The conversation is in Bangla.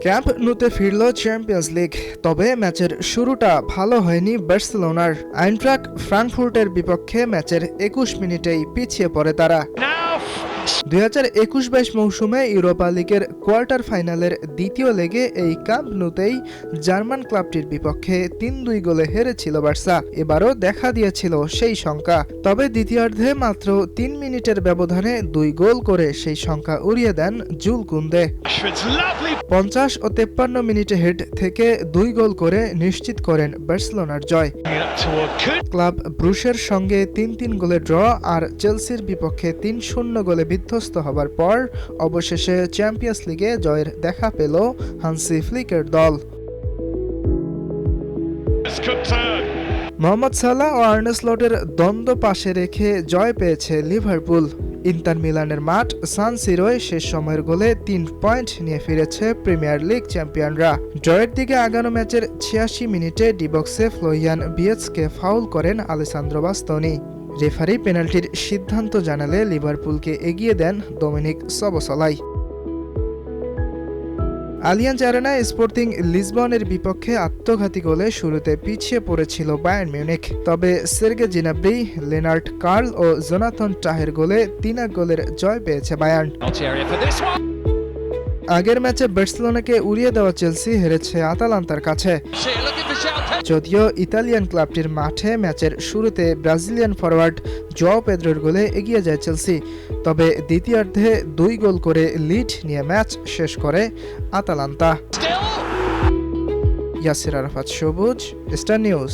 ক্যাম্প নুতে ফিরল চ্যাম্পিয়ন্স লিগ, তবে ম্যাচের শুরুটা ভালো হয়নি বার্সেলোনার। আইনট্রাক ফ্রাঙ্কফুর্টের বিপক্ষে ম্যাচের ২১ মিনিটেই পিছিয়ে পড়ে তারা। ২০২১-২২ মৌসুমে ইউরোপা লিগের কোয়ার্টার ফাইনালের দ্বিতীয় লেগে এই ক্যাম্প নুতেই জার্মান ক্লাবটির বিপক্ষে ৩-২ গোলে হেরেছিল বার্সা। এবারও দেখা দিয়েছিল সেই সংখ্যা, তবে দ্বিতীয়ার্ধে মাত্র ৩ মিনিটের ব্যবধানে ২ গোল করে সেই সংখ্যা উড়িয়ে দেন জুল কুন্দে। ৫০ ও ৫৩ মিনিটে হেড থেকে ২ গোল করে নিশ্চিত করেন বার্সেলোনার জয়। ক্লাব ব্রুশের সঙ্গে ৩-৩ গোলে ড্র আর চেলসির বিপক্ষে ৩-০ গোলে বিধ্বস্ত হবার পর অবশেষে চ্যাম্পিয়ন্স লিগে জয়ের দেখা পেল হান্সি ফ্লিকের দল। মোহাম্মদ সালাহ ও আর্নে স্লটের দ্বন্দ্ব পাশে রেখে জয় পেয়েছে লিভারপুল। ইন্টার মিলানের মাঠ সান সিরোয় শেষ সময়ের গোলে ৩ পয়েন্ট নিয়ে ফিরেছে প্রিমিয়ার লিগ চ্যাম্পিয়নরা। ড্রয়ের দিকে আগানো ম্যাচের ৮৬ মিনিটে ডিবক্সে ফ্লোরিয়ান ভিয়ের্তসকে ফাউল করেন আলেসান্দ্রো বাস্তোনি। রেফারি পেনাল্টির সিদ্ধান্ত জানালে লিভারপুলকে এগিয়ে দেন দোমিনিক সবোসলাই। আলিয়াঞ্জ অ্যারেনায় স্পোর্টিং লিসবনের বিপক্ষে আত্মঘাতী গোলে শুরুতে পিছিয়ে পড়েছিল বায়ার্ন মিউনিখ, তবে সের্গে জিনাব্রি, লেনার্ট কার্ল ও জোনাথন টাহের গোলে ৩-১ গোলের জয় পেয়েছে বায়ার্ন। আগের ম্যাচে বার্সেলোনাকে উড়িয়ে দেওয়া চেলসি হেরেছে আতালান্তার কাছে। যদিও ইতালিয়ান ক্লাবটির মাঠে ম্যাচের শুরুতে ব্রাজিলিয়ান ফরওয়ার্ড জোয়াও পেদ্রোর গোলে এগিয়ে যায় চেলসি, তবে দ্বিতীয়ার্ধে ২ গোল করে লিড নিয়ে ম্যাচ শেষ করে আতালান্তা। ইয়াসির আরাফাত সবুজ, স্টার নিউজ।